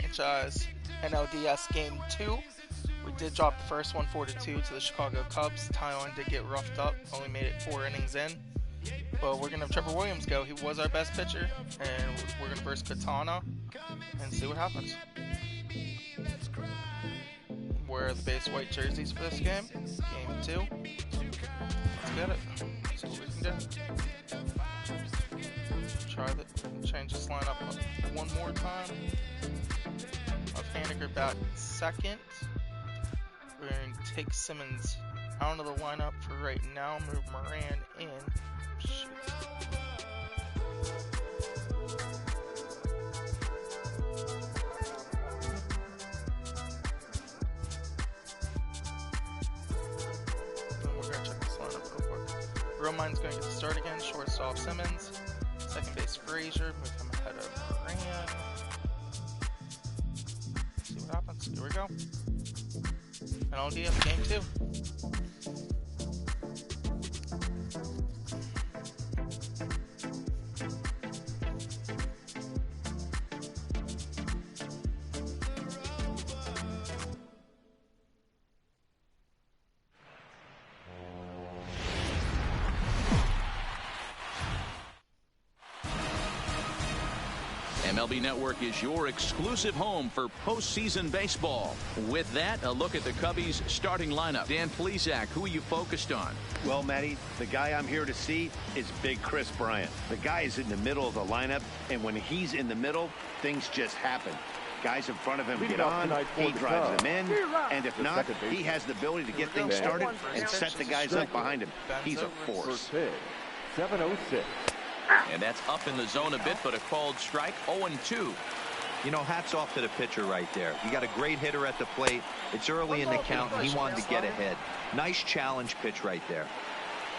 franchise NLDS Game 2. We did drop the first one 4-2 to the Chicago Cubs. Taiwan did get roughed up, only made it 4 innings in. But we're going to have Trevor Williams go. He was our best pitcher, and we're going to verse Katana and see what happens. Wear the base white jerseys for this game. Game 2. Let's get it. See what we can do. Change this lineup one more time. Of Haniger back second. We're going to take Simmons out of the lineup for right now. Move Moran in. Shoot. Then we're going to check this lineup real quick. Romine's going to get the start again. Shortstop Simmons. Second base Frazier. Move him ahead of Moran. See what happens. Here we go. NLDS Game 2. MLB Network is your exclusive home for postseason baseball. With that, a look at the Cubbies' starting lineup. Dan Plesac, who are you focused on? Well, Matty, the guy I'm here to see is Big Chris Bryant. The guy is in the middle of the lineup, and when he's in the middle, things just happen. Guys in front of him get on, he drives them in, and if not, he has the ability to get things started and set the guys up behind him. He's a force. 7-0-6. And that's up in the zone a bit, but a called strike. 0-2. You know, hats off to the pitcher right there. You got a great hitter at the plate. It's early in the count, and he wanted to get ahead. Nice challenge pitch right there.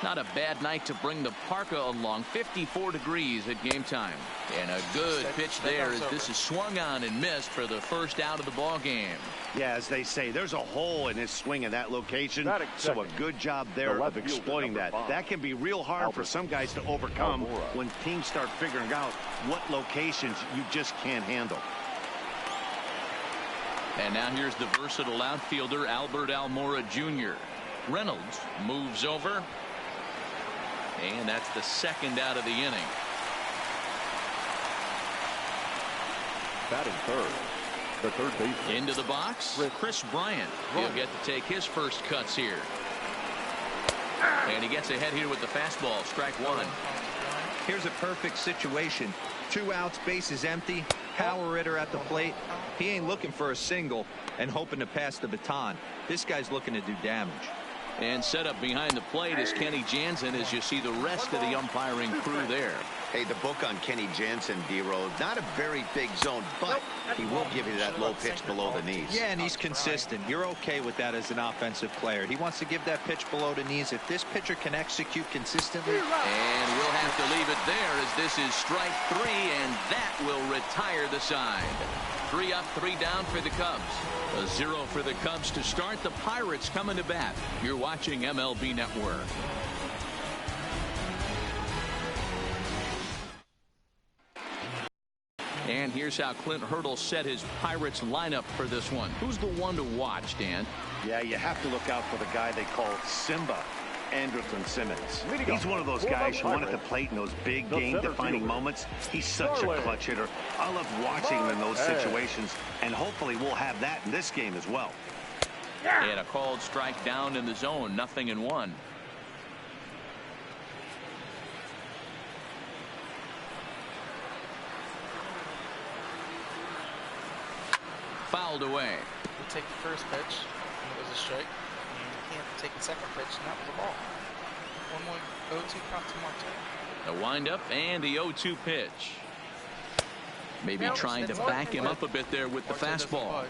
Not a bad night to bring the parka along. 54 degrees at game time. And a good pitch there as this is swung on and missed for the first out of the ball game. Yeah, as they say, there's a hole in his swing in that location, so a good job there of exploiting that. That can be real hard for some guys to overcome when teams start figuring out what locations you just can't handle. And now here's the versatile outfielder, Albert Almora Jr. Reynolds moves over. And that's the second out of the inning. Batting third, the third baseman. Into the box, Chris Bryant. He'll get to take his first cuts here. And he gets ahead here with the fastball. Strike one. Here's a perfect situation. 2 outs, bases empty. Power hitter at the plate. He ain't looking for a single and hoping to pass the baton. This guy's looking to do damage. And set up behind the plate is Kenny Jansen as you see the rest of the umpiring crew there. Hey, the book on Kenny Jansen, D-Road, not a very big zone, but he will give you that low pitch below the knees. Yeah, and he's consistent. You're okay with that as an offensive player. He wants to give that pitch below the knees. If this pitcher can execute consistently. And we'll have to leave it there as this is strike 3, and that will retire the side. 3 up, 3 down for the Cubs. A 0 for the Cubs to start. The Pirates coming to bat. You're watching MLB Network. And here's how Clint Hurdle set his Pirates lineup for this one. Who's the one to watch, Dan? Yeah, you have to look out for the guy they call Simba, Andrelton Simmons. He's one of those guys you want at the plate in those big game-defining moments. He's such a clutch hitter. I love watching him in those situations, and hopefully we'll have that in this game as well. And a called strike down in the zone, 0-1. Fouled away. We'll take the first pitch, and it was a strike. And you can't take the second pitch, and that was a ball. 1-1, 0-2 count to Marte. A windup and the 0-2 pitch. Maybe trying to back him up a bit there with the fastball.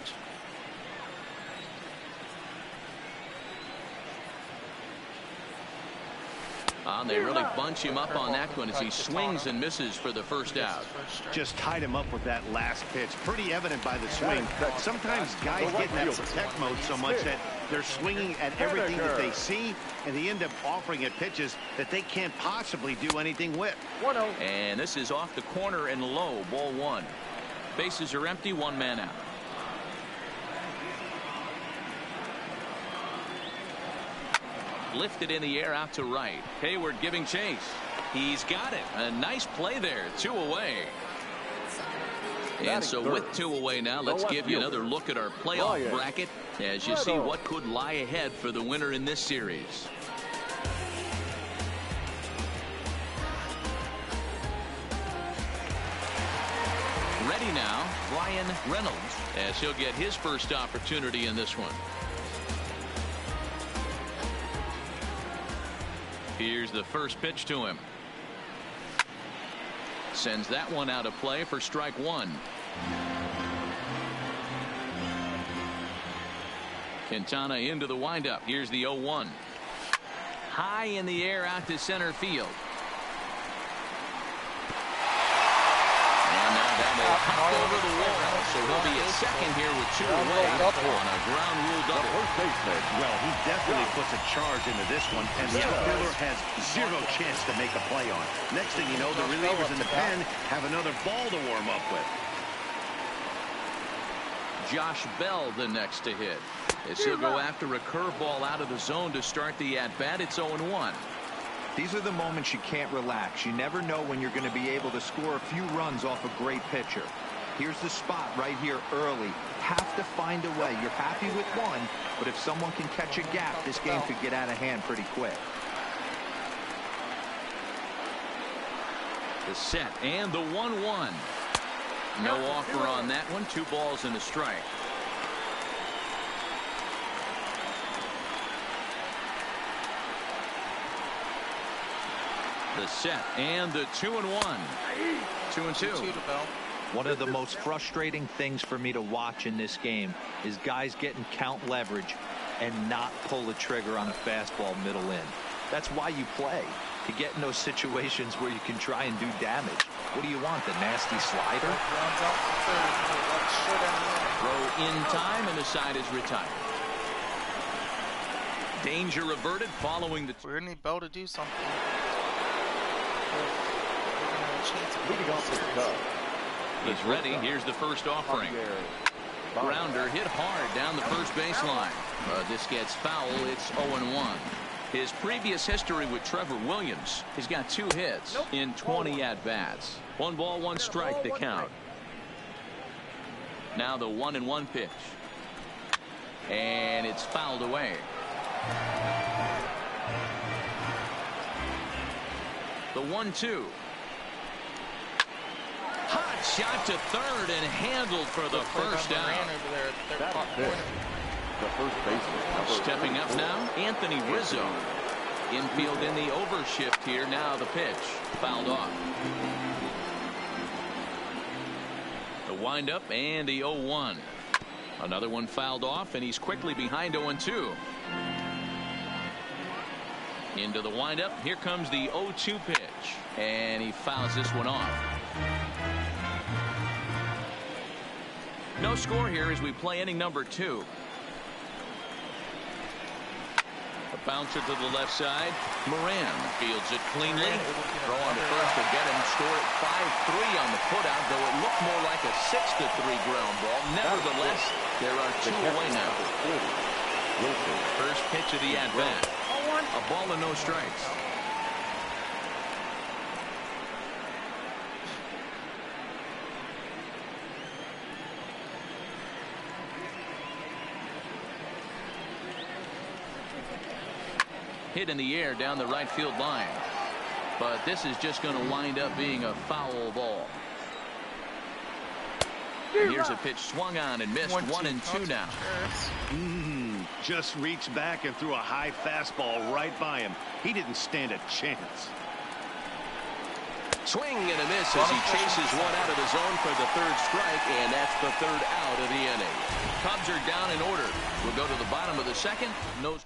They really bunch him up on that one as he swings and misses for the first out. Just tied him up with that last pitch. Pretty evident by the swing. Sometimes guys get in that protect mode so much that they're swinging at everything that they see, and they end up offering at pitches that they can't possibly do anything with. And this is off the corner and low, ball 1. Bases are empty, 1 man out. Lifted in the air out to right. Hayward giving chase. He's got it. A nice play there. 2 away. And so with 2 away now, let's give you another look at our playoff bracket as you see what could lie ahead for the winner in this series. Ready now, Ryan Reynolds, as he'll get his first opportunity in this one. Here's the first pitch to him. Sends that one out of play for strike 1. Quintana into the windup. Here's the 0-1. High in the air out to center field. And now that will hop over the wall. So he'll be at second here with 2 away on a ground rule double. Well, he definitely puts a charge into this one, and the outfielder has 0 chance to make a play on. Next thing you know, the relievers in the pen have another ball to warm up with. Josh Bell the next to hit, as he'll go after a curveball out of the zone to start the at-bat. It's 0-1. These are the moments you can't relax. You never know when you're going to be able to score a few runs off a great pitcher. Here's the spot right here early. Have to find a way. You're happy with 1, but if someone can catch a gap, this game could get out of hand pretty quick. The set and the 1-1. No offer on that one. 2 balls and a strike. The set and the 2-1. 2-2. One of the most frustrating things for me to watch in this game is guys getting count leverage and not pull the trigger on a fastball middle in. That's why you play, to get in those situations where you can try and do damage. What do you want, the nasty slider? Throw in time, and the side is retired. Danger averted following the... We're going to need Bell to do something. Leading off the Cubs. He's ready. Here's the first offering. Grounder hit hard down the first baseline. This gets foul. It's 0-1. His previous history with Trevor Williams, he's got 2 hits in 20 at-bats. 1 ball, 1 strike to count. Now the 1-1 pitch. And it's fouled away. The 1-2. Hot shot to third and handled for the first out. The first baseman. Stepping up now, Anthony Rizzo. Infield in the overshift here. Now the pitch. Fouled off. The windup and the 0-1. Another one fouled off, and he's quickly behind 0-2. Into the windup. Here comes the 0-2 pitch. And he fouls this one off. No score here as we play inning number 2. A bouncer to the left side. Moran fields it cleanly. Throw on to first to get him. Score at 5-3 on the putout, though it looked more like a 6-3 ground ball. Nevertheless, there are 2 away now. First pitch of the at-bat. A ball and no strikes. Hit in the air down the right field line. But this is just going to wind up being a foul ball. Here's a pitch swung on and missed. 1-2 now. Just reached back and threw a high fastball right by him. He didn't stand a chance. Swing and a miss as he chases one out of the zone for the 3rd strike, and that's the 3rd out of the inning. Cubs are down in order. We'll go to the bottom of the 2nd. No.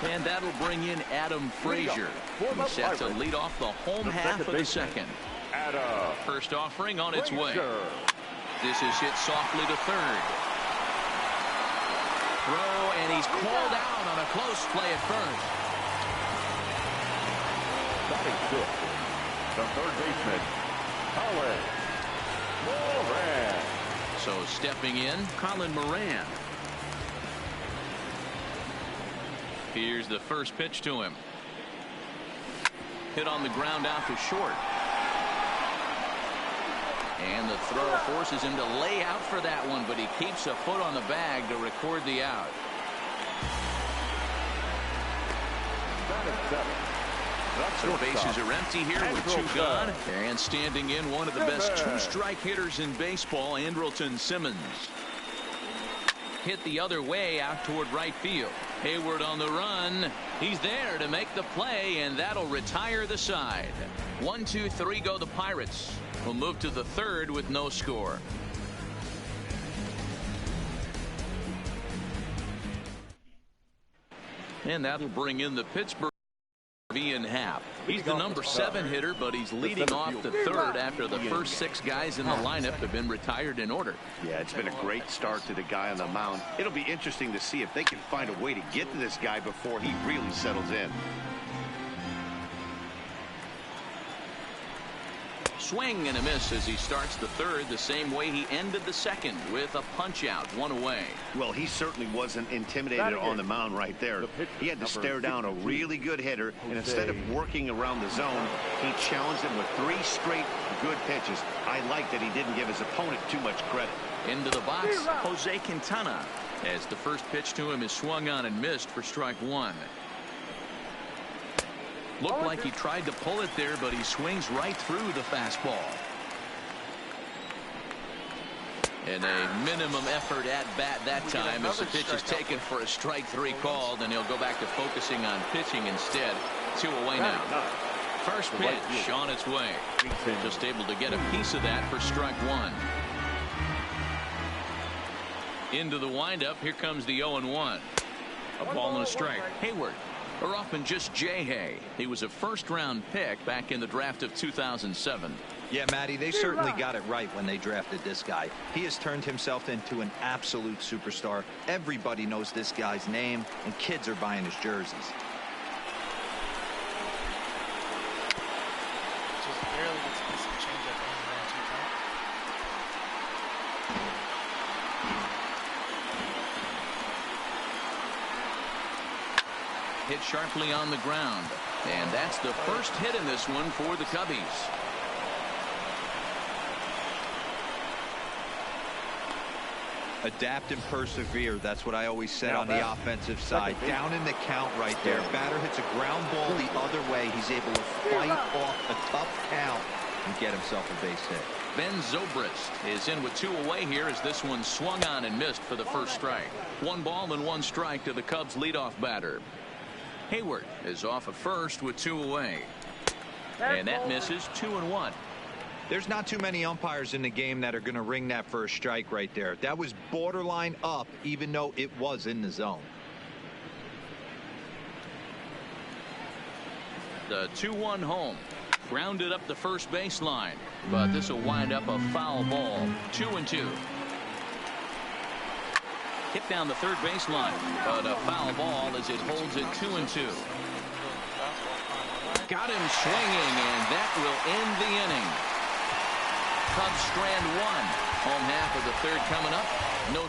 And that'll bring in Adam Frazier. He's set to lead off the home half of the 2nd. First offering on its way. This is hit softly to 3rd. Throw, and he's called out on a close play at first. Batting 5th, the 3rd baseman, Colin Moran. So stepping in, Colin Moran. Here's the first pitch to him. Hit on the ground out to short. And the throw forces him to lay out for that one, but he keeps a foot on the bag to record the out. So bases are empty here with 2 gone. And standing in, one of the best 2-strike hitters in baseball, Andrelton Simmons. Hit the other way out toward right field. Hayward on the run. He's there to make the play, and that'll retire the side. 1, 2, 3 go the Pirates. We'll move to the 3rd with no score. And that'll bring in the Pittsburgh Ian Happ. He's the number 7 hitter, but he's leading off the 3rd after the first 6 guys in the lineup have been retired in order. Yeah, it's been a great start to the guy on the mound. It'll be interesting to see if they can find a way to get to this guy before he really settles in. Swing and a miss as he starts the 3rd the same way he ended the 2nd with a punch out, 1 away. Well, he certainly wasn't intimidated on the mound right there. He had to stare down a really good hitter, and instead of working around the zone, he challenged him with 3 straight good pitches. I like that he didn't give his opponent too much credit. Into the box, Jose Quintana, as the first pitch to him is swung on and missed for strike 1. Looked like he tried to pull it there, but he swings right through the fastball. And a minimum effort at bat that time as the pitch is taken for a strike 3 call. Then he'll go back to focusing on pitching instead. 2 away now. First pitch on its way. Just able to get a piece of that for strike 1. Into the windup. Here comes the 0-1. A ball and a strike. Hayward. Or often just Jay Hay. He was a first-round pick back in the draft of 2007. Yeah, Matty, they certainly got it right when they drafted this guy. He has turned himself into an absolute superstar. Everybody knows this guy's name, and kids are buying his jerseys. Just barely gets a piece of change-up and ran 2 times. Hit sharply on the ground. And that's the first hit in this one for the Cubbies. Adapt and persevere. That's what I always said on the offensive side. Down in the count right there. Batter hits a ground ball the other way. He's able to fight off a tough count and get himself a base hit. Ben Zobrist is in with 2 away here as this one swung on and missed for the first strike. 1 ball and 1 strike to the Cubs leadoff batter. Hayward is off at first with 2 away. And that misses. 2-1. There's not too many umpires in the game that are going to ring that first strike right there. That was borderline up, even though it was in the zone. The 2-1 home. Grounded up the first baseline. But this will wind up a foul ball. 2-2. Hit down the third baseline, but a foul ball as it holds it 2-2. Got him swinging, and that will end the inning. Cubs strand 1. Home half of the 3rd coming up. No.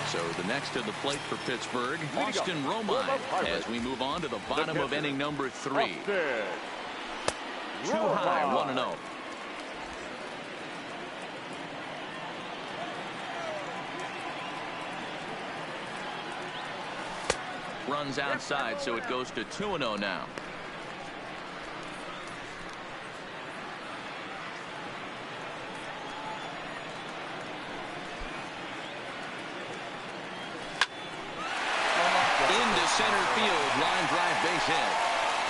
So the next to the plate for Pittsburgh, Austin Romine, as we move on to the bottom of inning number 3. Too high, 1-0. Runs outside, so it goes to 2-0 now. Into center field, line drive, base hit.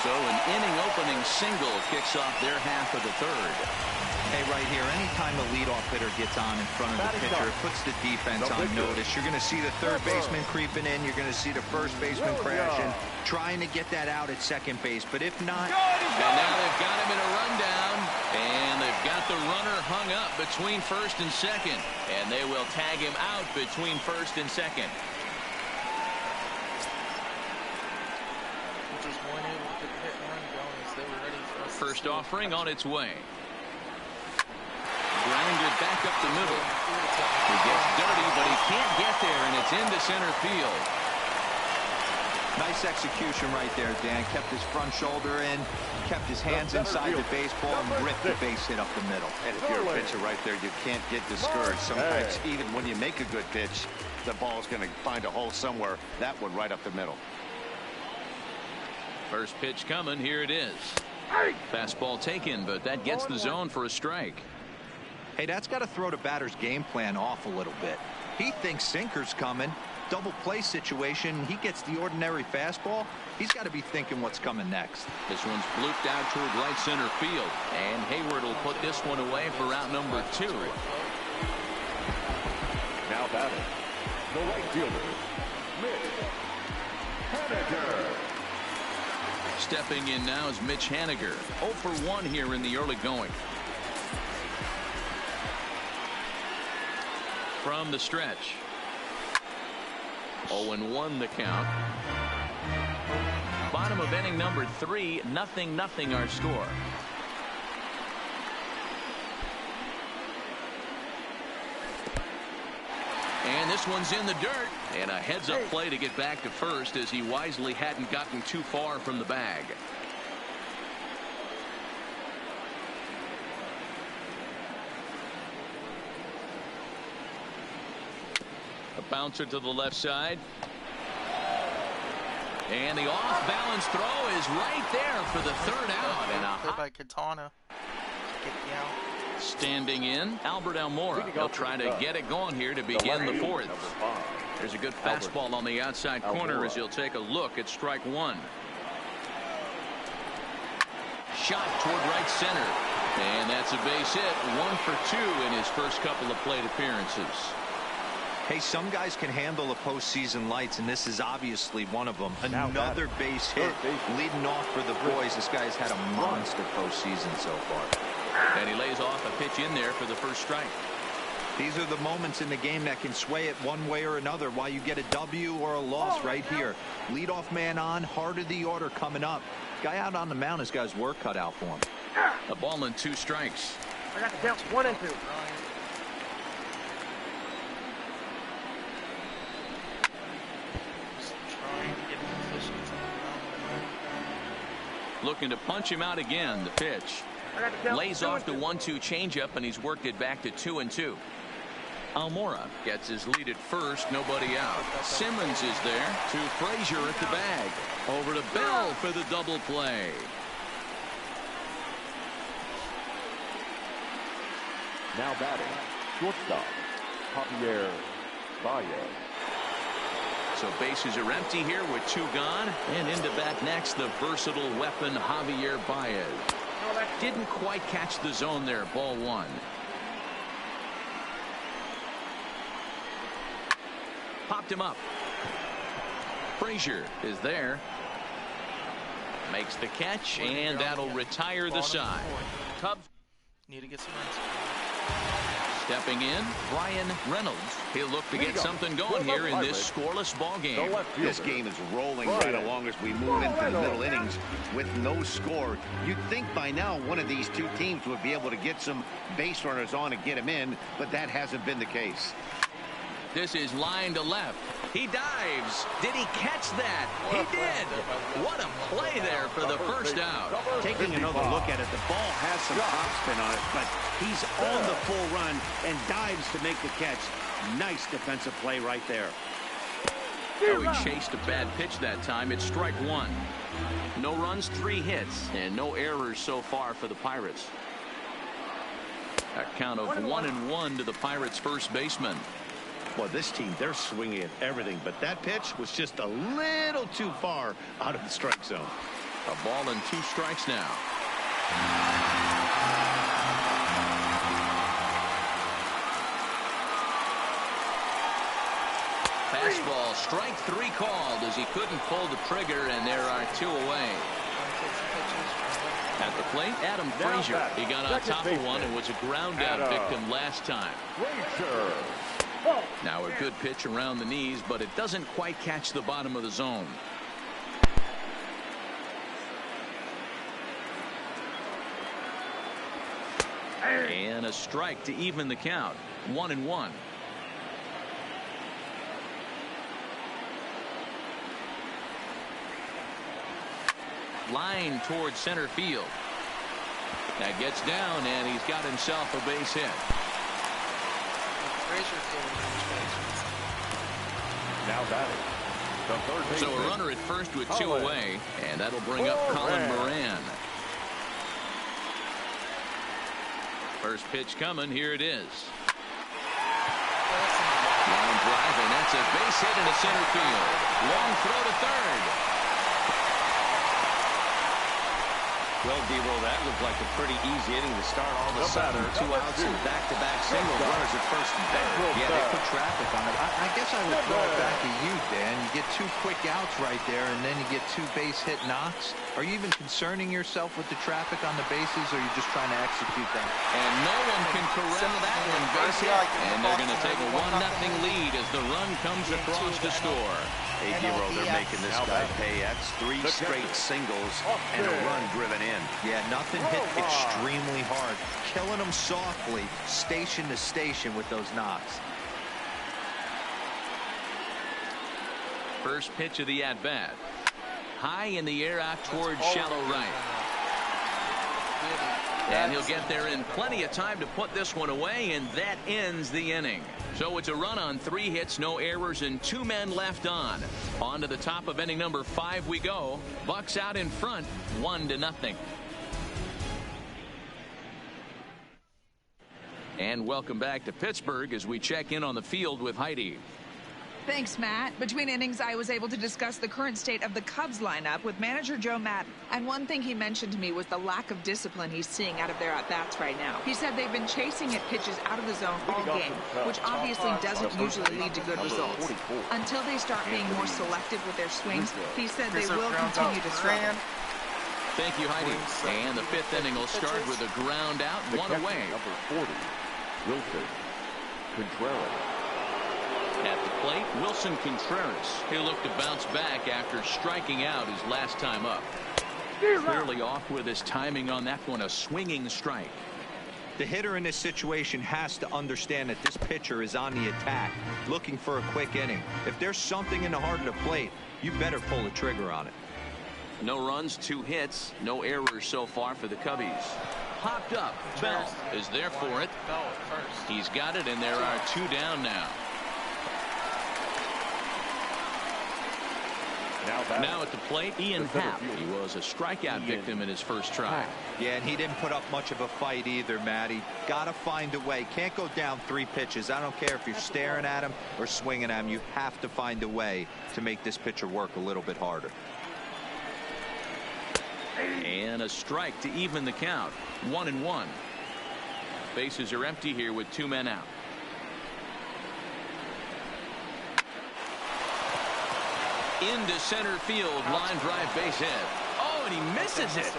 So an inning-opening single kicks off their half of the 3rd. Hey, right here, anytime a leadoff hitter gets on in front of the pitcher, it puts the defense on notice. You're going to see the third baseman creeping in. You're going to see the first baseman crashing, trying to get that out at second base. But if not... And now they've got him in a rundown, and they've got the runner hung up between first and second. And they will tag him out between first and second. Just weren't able to get the hit and run going as they were ready for us. First offering on its way. Grounded back up the middle. He gets dirty, but he can't get there, and it's into center field. Nice execution right there, Dan. Kept his front shoulder in, kept his hands inside the baseball, and ripped the base hit up the middle. And if you're a pitcher right there, you can't get discouraged. Sometimes even when you make a good pitch, the ball's going to find a hole somewhere. That one right up the middle. First pitch coming. Here it is. Fastball taken, but that gets the zone for a strike. Hey, that's got to throw the batter's game plan off a little bit. He thinks sinker's coming. Double play situation. He gets the ordinary fastball. He's got to be thinking what's coming next. This one's blooped out toward right center field. And Hayward will put this one away for route number 2. Now batting, the right fielder, Mitch Haniger. Stepping in now is Mitch Haniger. 0 for 1 here in the early going. From the stretch. 0-1 the count. Bottom of inning number 3, 0-0 our score. And this one's in the dirt. And a heads-up play to get back to first, as he wisely hadn't gotten too far from the bag. A bouncer to the left side. And the off-balance throw is right there for the third out. And a by Katana. Get the out. Standing in, Albert Almora. He'll try to get it going here to begin the fourth. There's a good fastball on the outside corner as he'll take a look at strike 1. Shot toward right center. And that's a base hit. 1 for 2 in his first couple of plate appearances. Hey, some guys can handle the postseason lights, and this is obviously one of them. Another base hit leading off for the boys. This guy's had a monster postseason so far. And he lays off a pitch in there for the first strike. These are the moments in the game that can sway it one way or another, why you get a W or a loss right here. Leadoff man on, heart of the order coming up. Guy out on the mound has got his work cut out for him. A ball and 2 strikes. I got the count 1 and 2. Looking to punch him out again. The pitch. Lays off the 1-2 changeup, and he's worked it back to 2-2. Almora gets his lead at first. Nobody out. Simmons is there to Frazier at the bag. Over to Bell for the double play. Now batting, shortstop, Javier Baez. So bases are empty here with 2 gone. And into bat next, the versatile weapon Javier Baez. Didn't quite catch the zone there. Ball 1. Popped him up. Frazier is there. Makes the catch, and that'll retire the side. Cubs need to get some runs. Stepping in, Brian Reynolds. He'll look to get something going here in this scoreless ball game. This game is rolling right along as we move into the middle innings with no score. You'd think by now one of these 2 teams would be able to get some base runners on and get them in, but that hasn't been the case. This is line to left. He dives. Did he catch that? He did. What a play there for the first out. Taking another look at it, the ball has some topspin on it, but he's on the full run and dives to make the catch. Nice defensive play right there. Oh, he chased a bad pitch that time. It's strike 1. No runs, 3 hits, and no errors so far for the Pirates. A count of 1-1 to the Pirates' first baseman. Well, this team, they're swinging at everything, but that pitch was just a little too far out of the strike zone. A ball and 2 strikes now. Fastball, strike 3 called as he couldn't pull the trigger, and there are 2 away. At the plate, Adam Frazier. He got on top of one and was a ground out victim last time. Now a good pitch around the knees, but it doesn't quite catch the bottom of the zone. And a strike to even the count. 1-1. Line towards center field. That gets down, and he's got himself a base hit. Now batting. The third baseman. So a runner at first with 2 away, and that'll bring up Colin Moran. First pitch coming. Here it is. Line drive, and that's a base hit into center field. Long throw to third. Well, D-Roll, that looked like a pretty easy inning to start. All of a sudden, 2 outs and back-to-back singles, runners at first and third. Yeah, they put traffic on it. I guess I would throw it back to you, Dan. You get 2 quick outs right there, and then you get 2 base hit knocks. Are you even concerning yourself with the traffic on the bases, or are you just trying to execute that? And no one can corral that one. Base hit. And they're going to take a 1-0 lead as the run comes across the score. Hey, D-Roll, they're making this guy pay. That's 3 straight singles and a run driven in. Yeah, nothing hit extremely hard. Killing them softly, station to station with those knocks. First pitch of the at-bat. High in the air out towards shallow right. And he'll get there in plenty of time to put this one away, and that ends the inning. So it's a run on 3 hits, no errors, and 2 men left on. On to the top of inning number 5 we go. Bucks out in front, 1-0. And welcome back to Pittsburgh as we check in on the field with Heidi. Thanks, Matt. Between innings, I was able to discuss the current state of the Cubs lineup with manager Joe Madden. And one thing he mentioned to me was the lack of discipline he's seeing out of their at-bats right now. He said they've been chasing at pitches out of the zone all game, which obviously doesn't usually lead to good results. Until they start being more selective with their swings, he said they will continue to struggle. Thank you, Heidi. And the 5th inning will start with a ground out, 1 away. Number 40, Wilson Contreras. At the plate, Wilson Contreras. He'll look to bounce back after striking out his last time up. Clearly off with his timing on that one, a swinging strike. The hitter in this situation has to understand that this pitcher is on the attack, looking for a quick inning. If there's something in the heart of the plate, you better pull the trigger on it. No runs, 2 hits, no errors so far for the Cubbies. Popped up. Bell is there for it. He's got it, and there are 2 down now. Now at the plate, Ian Happ. He was a strikeout victim in his first try. Yeah, and he didn't put up much of a fight either, Matty. Gotta find a way. Can't go down 3 pitches. I don't care if you're staring at him or swinging at him. You have to find a way to make this pitcher work a little bit harder. And a strike to even the count. 1-1. Bases are empty here with 2 men out. Into center field, line drive, base hit. Oh, and he misses it.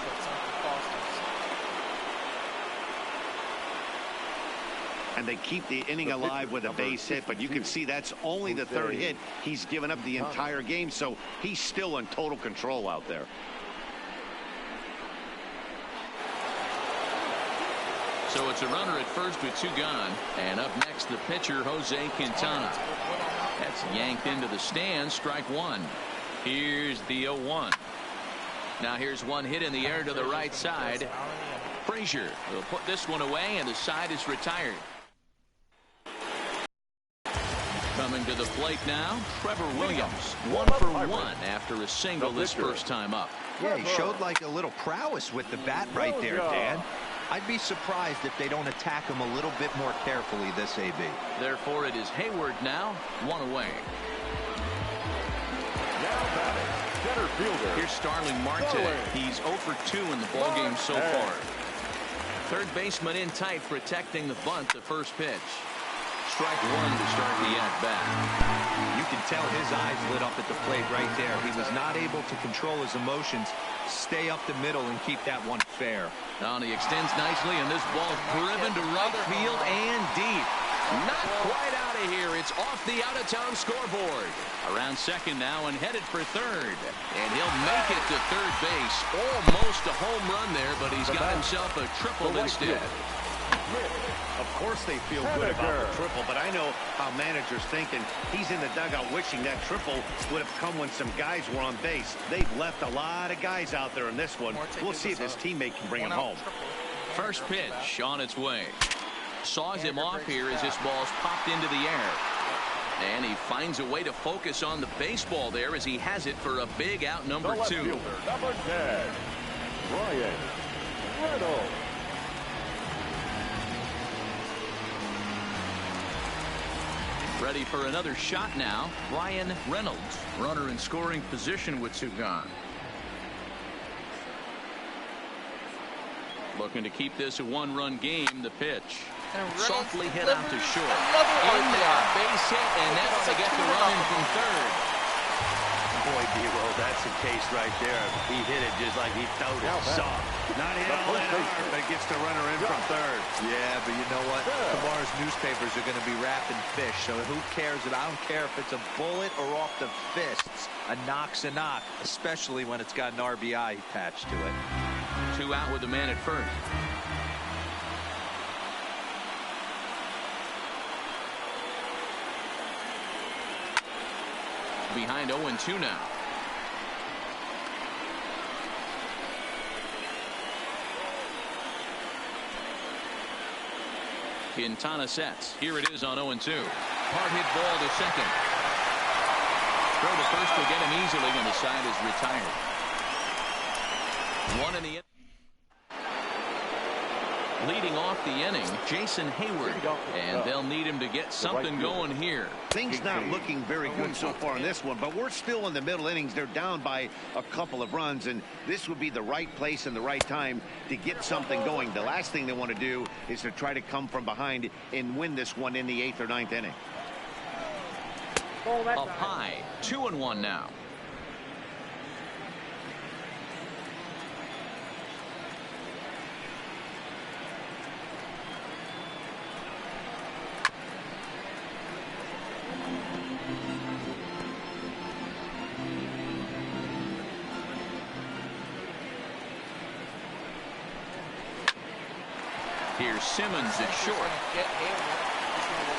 And they keep the inning alive with a base hit, but you can see that's only the 3rd hit he's given up the entire game, so he's still in total control out there. So it's a runner at first with 2 gone, and up next the pitcher Jose Quintana. That's yanked into the stands, strike 1. Here's the 0-1. Now here's one hit in the air to the right side. Frazier will put this one away, and the side is retired. Coming to the plate now, Trevor Williams. 1 for 1 after a single this first time up. Yeah, he showed like a little prowess with the bat right there, Dan. I'd be surprised if they don't attack him a little bit more carefully this AB. Therefore, it is Hayward now, 1 away. Now batting, center fielder. Here's Starling Marte. He's 0 for 2 in the ballgame so far. Third baseman in tight, protecting the bunt, the first pitch. Strike 1 to start the at-bat. You can tell his eyes lit up at the plate right there. He was not able to control his emotions, stay up the middle, and keep that one fair. Now he extends nicely, and this ball's driven to right field and deep. Not quite out of here. It's off the out-of-town scoreboard. Around second now and headed for third. And he'll make it to third base. Almost a home run there, but he's got himself a triple instead. Of course they feel good about the triple, but I know how managers thinking. He's in the dugout wishing that triple would have come when some guys were on base. They've left a lot of guys out there in this one. We'll see if his teammate can bring him home. First pitch on its way. Saws him off here as this ball's popped into the air. And he finds a way to focus on the baseball there as he has it for a big out number 2. Fielder, number 10, Ryan Reynolds. Ready for another shot now, Ryan Reynolds. Runner in scoring position with 2 gone. Looking to keep this a 1-run game. The pitch. Softly hit out to short. In there, base hit, and that ought to get the run in from third. Boy, D-Roll, that's the case right there. He hit it just like he throwed it soft. Not hit all that hard, but gets the runner in from third. Yeah, but you know what? Tomorrow's newspapers are going to be wrapping fish, so who cares? I don't care if it's a bullet or off the fists. A knock's a knock, especially when it's got an RBI attached to it. 2 out with the man at first. Behind 0-2 now. Quintana sets. Here it is on 0-2. Hard hit ball to second. Throw to first will get him easily when the side is retired. 1 in the inning. Leading off the inning, Jason Hayward, and they'll need him to get something going here. Things not looking very good so far in this one, but we're still in the middle innings. They're down by a couple of runs, and this would be the right place and the right time to get something going. The last thing they want to do is to try to come from behind and win this one in the 8th or 9th inning. Up high, 2-1 now. Here's Simmons at short.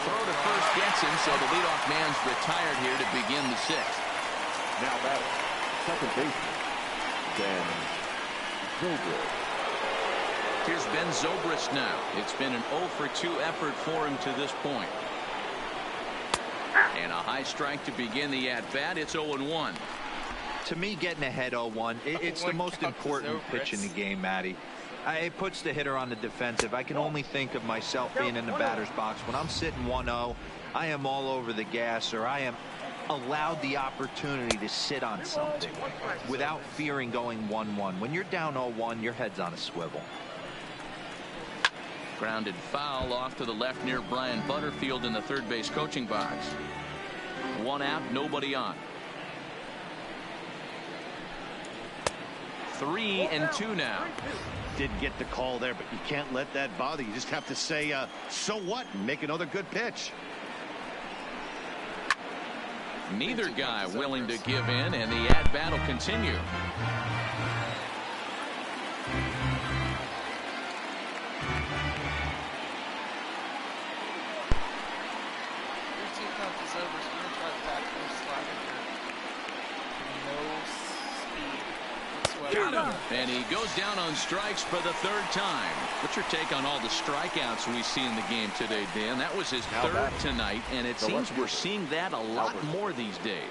Throw to first gets him, so the leadoff man's retired here to begin the 6th. Now batting, second baseman, Ben Zobrist. Here's Ben Zobrist now. It's been an 0-for-2 effort for him to this point. And a high strike to begin the at-bat. It's 0-1. To me, getting ahead 0-1, it's the most important pitch in the game, Matty. It puts the hitter on the defensive. I can only think of myself being in the batter's box. When I'm sitting 1-0, I am all over the gas, or I am allowed the opportunity to sit on something without fearing going 1-1. When you're down 0-1, your head's on a swivel. Grounded foul off to the left near Brian Butterfield in the third base coaching box. 1 out, nobody on. 3-2 now. Did get the call there, but you can't let that bother you. Just have to say, so what, and make another good pitch. Neither guy willing to give in, and the at-bat will continue. Got him. And he goes down on strikes for the 3rd time. What's your take on all the strikeouts we see in the game today, Dan? That was his 3rd tonight, and it seems we're seeing that a lot more these days.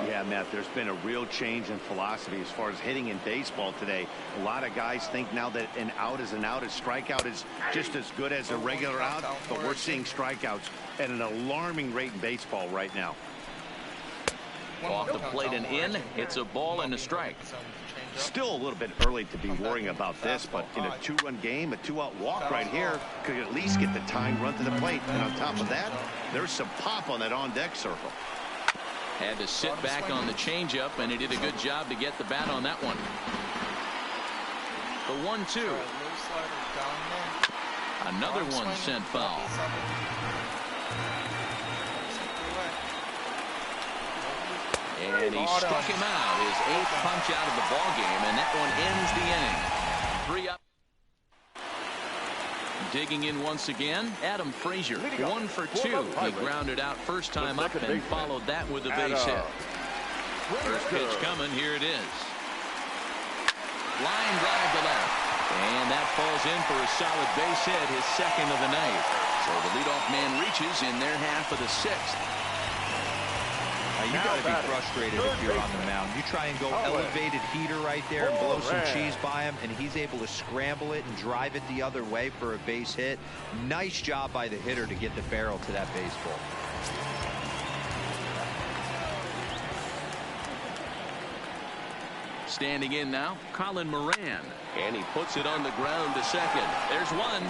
Yeah, Matt, there's been a real change in philosophy as far as hitting in baseball today. A lot of guys think now that an out is an out. A strikeout is just as good as a regular out, but we're seeing strikeouts at an alarming rate in baseball right now. Off the plate and in. It's a ball and a strike. Still a little bit early to be worrying about this, but in a 2-run game, a 2-out walk right here could at least get the tying run to the plate. And on top of that, there's some pop on that on-deck circle. Had to sit back on the changeup, and he did a good job to get the bat on that one. The 1-2. Another one sent foul. And he struck him out, his 8th punch out of the ball game, and that one ends the inning. 3 up. digging in once again, Adam Frazier. 1 for 2. He grounded out first time up and followed that with a base hit. First pitch coming. Here it is. Line drive to left. And that falls in for a solid base hit, his second of the night. So the leadoff man reaches in their half of the 6th. You got to be frustrated if you're on the mound. You try and go elevated heater right there and blow some cheese by him, and he's able to scramble it and drive it the other way for a base hit. Nice job by the hitter to get the barrel to that baseball. Standing in now, Colin Moran. And he puts it on the ground to second. There's one.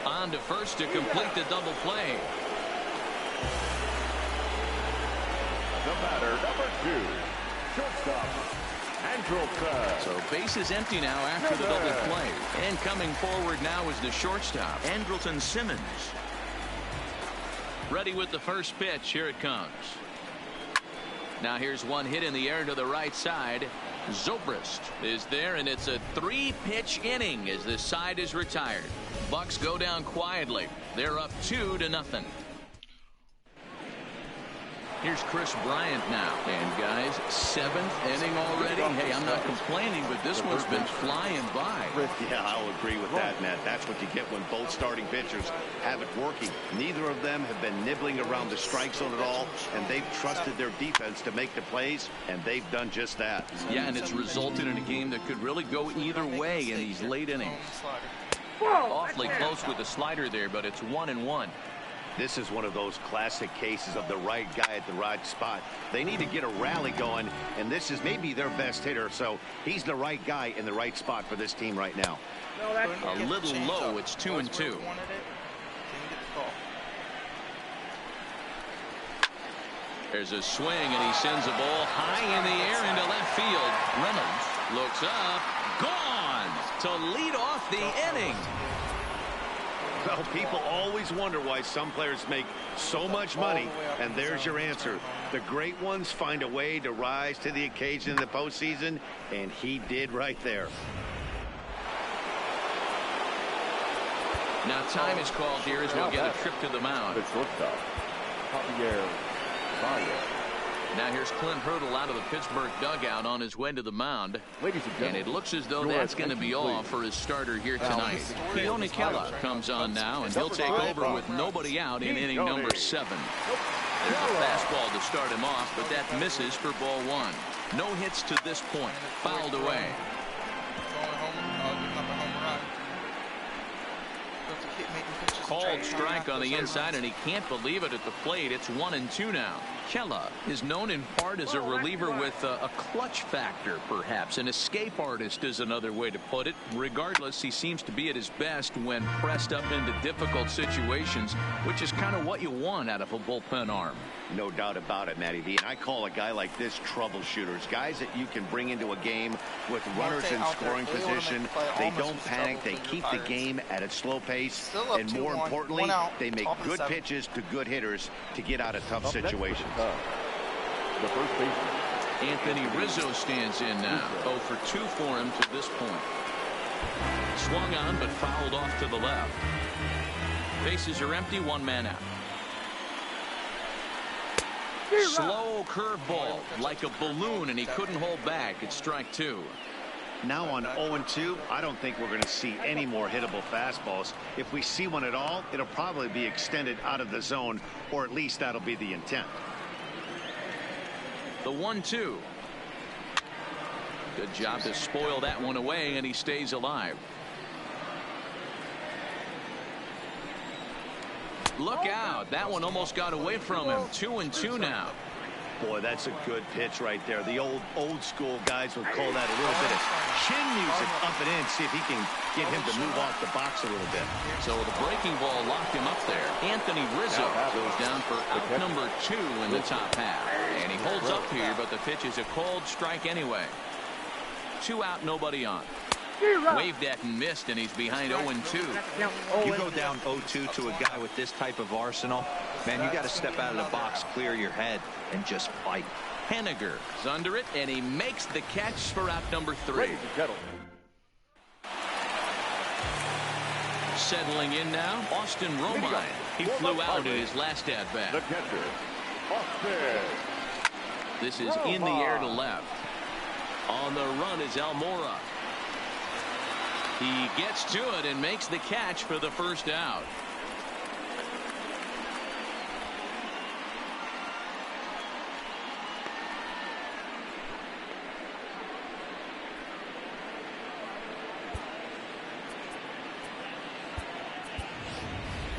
On to first to complete the double play. The batter, number 2, shortstop, Andrelton. So base is empty now after the double play. And coming forward now is the shortstop, Andrelton Simmons. Ready with the first pitch. Here it comes. Now here's one hit in the air to the right side. Zobrist is there, and it's a 3-pitch inning as this side is retired. Bucks go down quietly. They're up 2-0. Here's Chris Bryant now. And guys, 7th inning already. Hey, I'm not complaining, but this one's been flying by. Yeah, I'll agree with that, Matt. That's what you get when both starting pitchers have it working. Neither of them have been nibbling around the strike zone at all, and they've trusted their defense to make the plays, and they've done just that. Yeah, and it's resulted in a game that could really go either way in these late innings. Awfully close with the slider there, but it's 1-1. This is one of those classic cases of the right guy at the right spot. They need to get a rally going, and this is maybe their best hitter, so he's the right guy in the right spot for this team right now. A little low. It's 2-2. There's a swing, and he sends a ball high in the air into left field. Reynolds looks up. Gone to lead off the inning. Well, people always wonder why some players make so much money, and there's your answer. The great ones find a way to rise to the occasion in the postseason, and he did right there. Now time is called here as we'll get a trip to the mound. The shortstop, Javier Baez. Now here's Clint Hurdle out of the Pittsburgh dugout on his way to the mound. Ladies and gentlemen, and it looks as though that's going to be all for his starter here tonight. Keone Kela comes on now, and he'll take over with nobody out in inning number 7. There's a fastball to start him off, but that misses for ball 1. No hits to this point. Fouled away. Called strike on the inside, and he can't believe it at the plate. It's 1-2 now. Kela is known in part as a reliever with a clutch factor, perhaps. An escape artist is another way to put it. Regardless, he seems to be at his best when pressed up into difficult situations, which is kind of what you want out of a bullpen arm. No doubt about it, Matty V. And I call a guy like this troubleshooters. Guys that you can bring into a game with runners in scoring position. They don't panic. They keep the game at a slow pace. And more importantly, they make good pitches to good hitters to get out of tough situations. The first baseman, Anthony Rizzo stands in now. 0 for 2 for him to this point. Swung on, but fouled off to the left. Bases are empty, 1 man out. Slow curveball, like a balloon, and he couldn't hold back. It's strike 2. Now on 0-2, I don't think we're going to see any more hittable fastballs. If we see one at all, it'll probably be extended out of the zone, or at least that'll be the intent. The 1-2. Good job to spoil that one away, and he stays alive. Look out. That one almost got away from him. 2-2 now. Boy, that's a good pitch right there. The old school guys would call that a little bit of chin music up and in. See if he can get him to move off the box a little bit. So the breaking ball locked him up there. Anthony Rizzo goes down for out number 2 in the top half. And he holds up here, but the pitch is a called strike anyway. 2 out, nobody on. Waved at and missed, and he's behind 0-2. You go down 0-2 to a guy with this type of arsenal, man, you got to step out of the box, clear your head, and just fight. Henniger is under it, and he makes the catch for out number 3. ladies and gentlemen. Settling in now, Austin Romine. He flew out in his last at-bat. The catcher, Austin. This is in the air to left. On the run is Almora. He gets to it and makes the catch for the first out.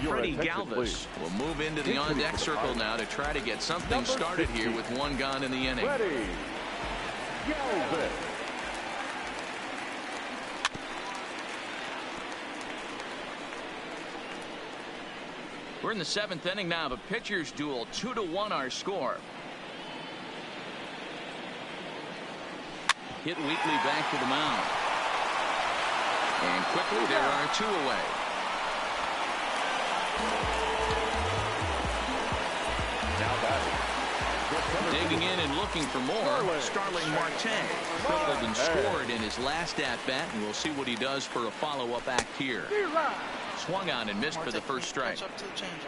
Freddie Galvis will move into the on-deck circle now to try to get something started here with one gone in the inning. Freddie Galvis. We're in the 7th inning now. The pitchers duel, 2-1 our score. Hit Wheatley back to the mound. And quickly there are 2 away. Digging in and looking for more, Starling Marte crippled and scored in his last at-bat, and we'll see what he does for a follow-up act here. Swung on and missed for the first strike.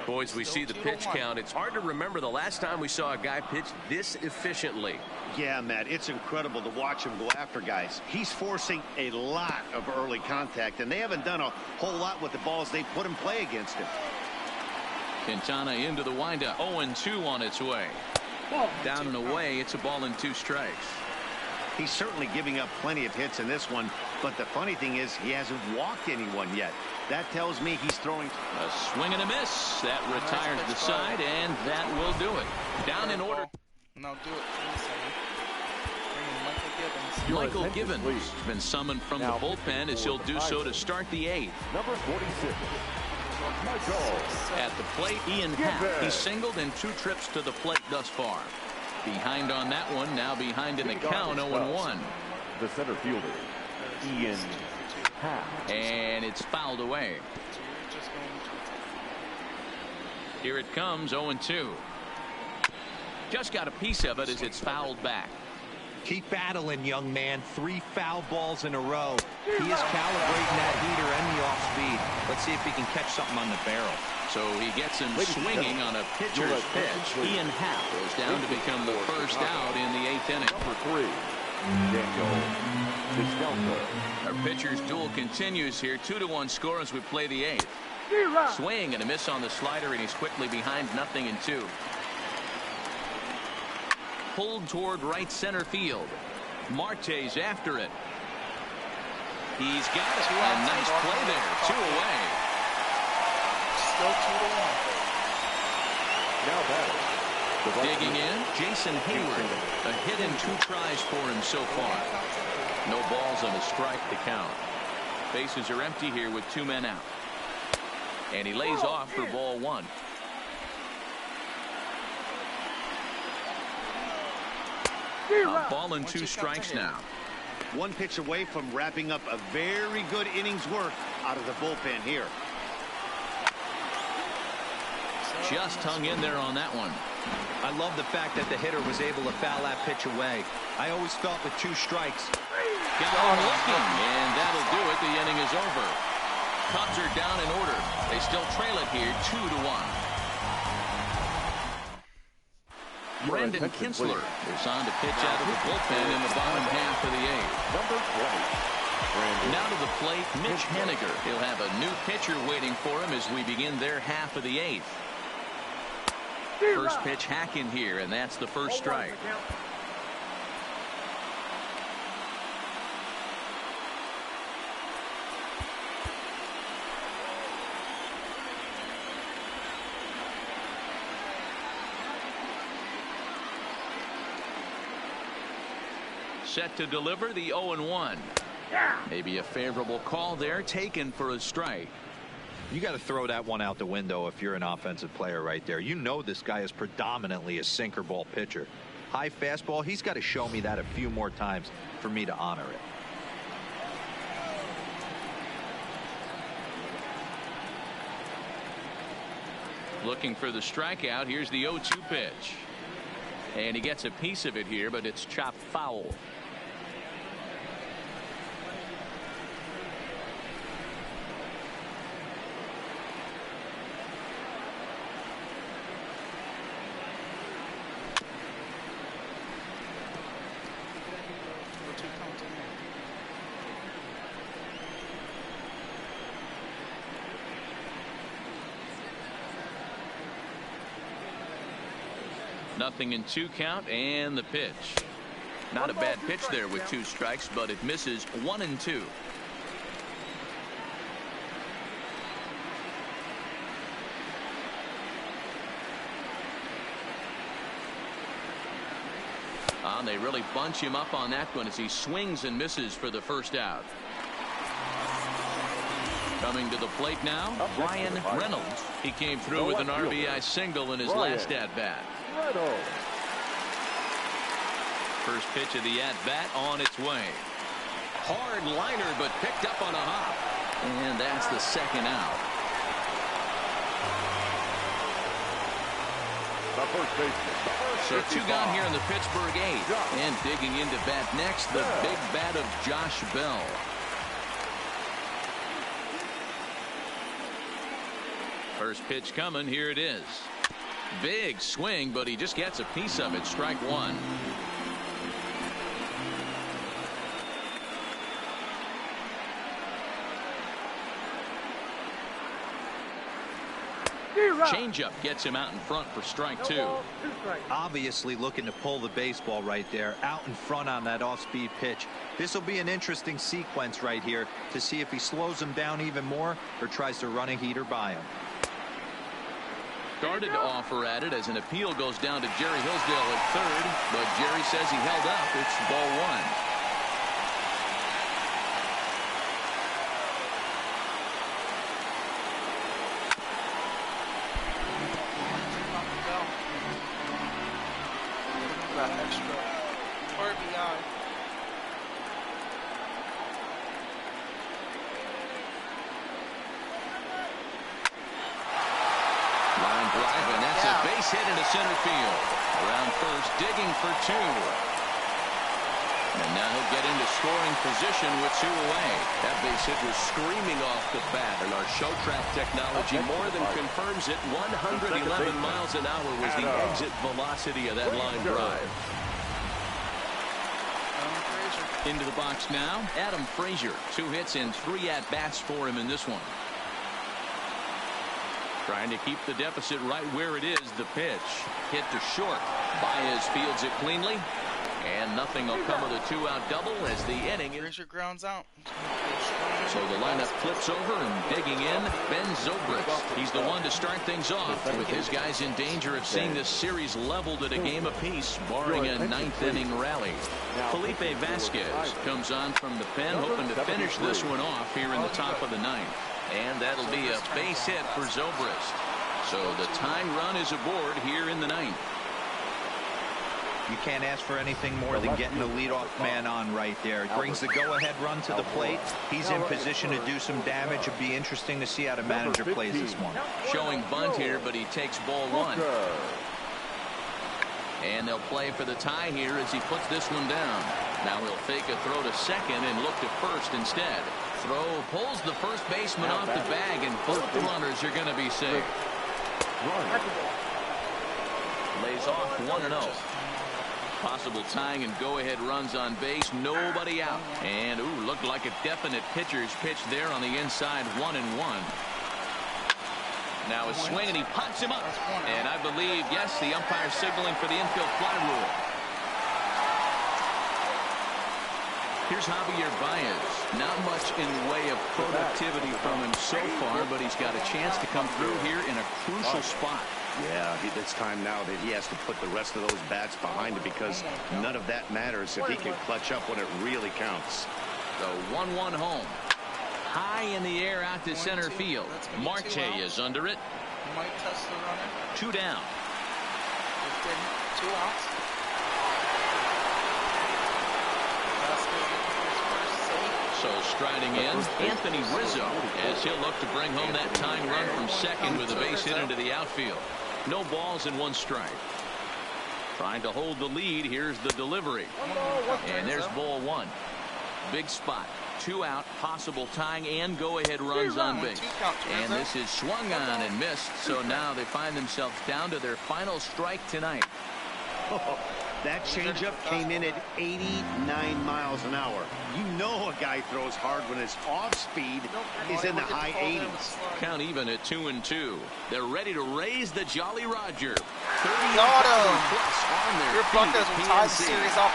Boys, we see the pitch count. It's hard to remember the last time we saw a guy pitch this efficiently. Yeah, Matt, it's incredible to watch him go after guys. He's forcing a lot of early contact, and they haven't done a whole lot with the balls they put in play against him. Quintana into the windup. 0-2 on its way. Down and away, it's a ball and 2 strikes. He's certainly giving up plenty of hits in this one, but the funny thing is he hasn't walked anyone yet. That tells me he's throwing a swing and a miss. That retires the side, and that will do it. Down in order. And I'll do it for Michael Gibbons has been summoned from the bullpen as he'll do so to start the 8th. Number 46. At the plate, Ian Happ. He singled in 2 trips to the plate thus far. Behind on that one, now behind in the count, 0-1. The center fielder, Ian Happ. And it's fouled away. Here it comes, 0-2. Just got a piece of it as it's fouled back. Keep battling, young man. 3 foul balls in a row. He is calibrating that heater and the off speed. Let's see if he can catch something on the barrel. So he gets him swinging on a pitcher's pitch. Ian Happ goes down to become the first out in the 8th inning. Number 3, Daniel Descalso. Our pitcher's duel continues here. 2-1 score as we play the 8th. Swing and a miss on the slider, and he's quickly behind 0-2. Pulled toward right center field. Marte's after it. He's got it. A nice play there. 2 away. Still 2-1. Now batting. Digging in, Jason Hayward. A hit in 2 tries for him so far. No balls on a strike to count. Bases are empty here with 2 men out. And he lays off for ball 1. A ball and 2 strikes now. 1 pitch away from wrapping up a very good innings work out of the bullpen here. Just hung in there on that one. I love the fact that the hitter was able to foul that pitch away. I always felt with 2 strikes. Got him looking, and that'll do it. The inning is over. Cubs are down in order. They still trail it here 2-1. Brandon Kinsler is on to pitch out of the bullpen in the bottom half of the 8th. Number 20. Now to the plate, Mitch Henniger. He'll have a new pitcher waiting for him as we begin their half of the 8th. First pitch hack in here, and that's the first strike. Set to deliver the 0-1. Maybe a favorable call there taken for a strike. You got to throw that one out the window if you're an offensive player right there. You know this guy is predominantly a sinker ball pitcher. High fastball, he's got to show me that a few more times for me to honor it. Looking for the strikeout. Here's the 0-2 pitch. And he gets a piece of it here, but it's chopped foul. 0-2 count, and the pitch. Not a bad pitch there with 2 strikes, but it misses 1-2. They really bunch him up on that one as he swings and misses for the first out. Coming to the plate now, Ryan Reynolds. He came through with an RBI single in his last at-bat. First pitch of the at-bat on its way. Hard liner, but picked up on a hop. And that's the second out. The first baseman. So 2 gone here in the Pittsburgh 8th. And digging into bat next, the big bat of Josh Bell. First pitch coming. Here it is. Big swing, but he just gets a piece of it. Strike 1. Changeup gets him out in front for strike 2. Obviously looking to pull the baseball right there, out in front on that off-speed pitch. This will be an interesting sequence right here to see if he slows him down even more or tries to run a heater by him. Started to offer at it as an appeal goes down to Jerry Hillsdale at third, but Jerry says he held up. It's ball 1. Hit into center field. Around first, digging for 2. And now he'll get into scoring position with 2 away. That base hit was screaming off the bat, and our show track technology more than confirms it. 111 miles an hour was the exit velocity of that line drive. Into the box now, Adam Frazier. 2 hits and 3 at-bats for him in this one. Trying to keep the deficit right where it is. The pitch hit to short. Baez fields it cleanly, and nothing will come of the 2-out double as the inning. Here's your grounds out. So the lineup flips over, and digging in, Ben Zobrist. He's the one to start things off with his guys in danger of seeing this series leveled at a game apiece, barring a 9th-inning rally. Felipe Vasquez comes on from the pen, hoping to finish this one off here in the top of the 9th. And that'll be a base hit for Zobrist. So the tying run is aboard here in the 9th. You can't ask for anything more than getting the leadoff man on right there. It brings the go-ahead run to the plate. He's in position to do some damage. It'd be interesting to see how the manager plays this one. Showing bunt here, but he takes ball 1. And they'll play for the tie here as he puts this one down. Now he'll fake a throw to second and look to first instead. Throw pulls the first baseman off the bag, and both runners are going to be safe. Lays off 1-0. Possible tying and go-ahead runs on base. Nobody out. And, looked like a definite pitcher's pitch there on the inside. 1-1. Now a swing, and he pops him up. And I believe, yes, the umpire signaling for the infield fly rule. Here's Javier Baez. Not much in the way of productivity from him so far, but he's got a chance to come through here in a crucial spot. Yeah, it's time now that he has to put the rest of those bats behind it, because none of that matters if he can clutch up when it really counts. The 1-1 home. High in the air out to center field. Marte is under it. Might test the runner. 2 down. 2 outs. So striding in, Anthony Rizzo, as he'll look to bring home that tying run from second with a base hit into the outfield. No balls and 1 strike. Trying to hold the lead. Here's the delivery. And there's ball 1. Big spot. 2 out, possible tying and go-ahead runs on base. And this is swung on and missed, so now they find themselves down to their final strike tonight. That changeup came in at 89 miles an hour. You know a guy throws hard when his off speed is in the high 80s. Count even at 2-2. They're ready to raise the Jolly Roger. 30 Got him. plus on their Your feet. Buckeyes will tie the series off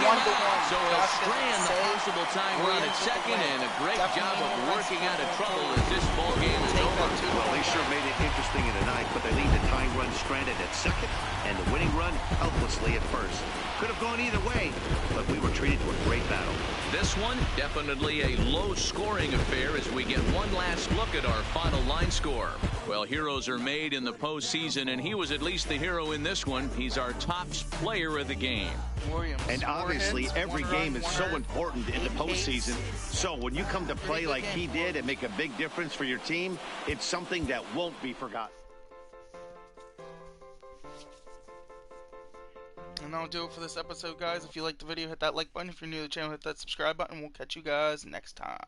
1-1. So he'll strand the possible tying run at second, and a great job of working out of trouble as this ball game is over. Well, they sure made it interesting in the ninth, but they leave the tying run stranded at second and the winning run helplessly at first. Could have gone either way, but we were treated to a great battle. This one, definitely a low-scoring affair as we get one last look at our final line score. Well, heroes are made in the postseason, and he was at least the hero in this one. He's our top player of the game. Williams. And obviously, hits, every game is so important in the postseason. Hates. So when you come to play like he did and make a big difference for your team, it's something that won't be forgotten. And that'll do it for this episode, guys. If you liked the video, hit that like button. If you're new to the channel, hit that subscribe button. We'll catch you guys next time.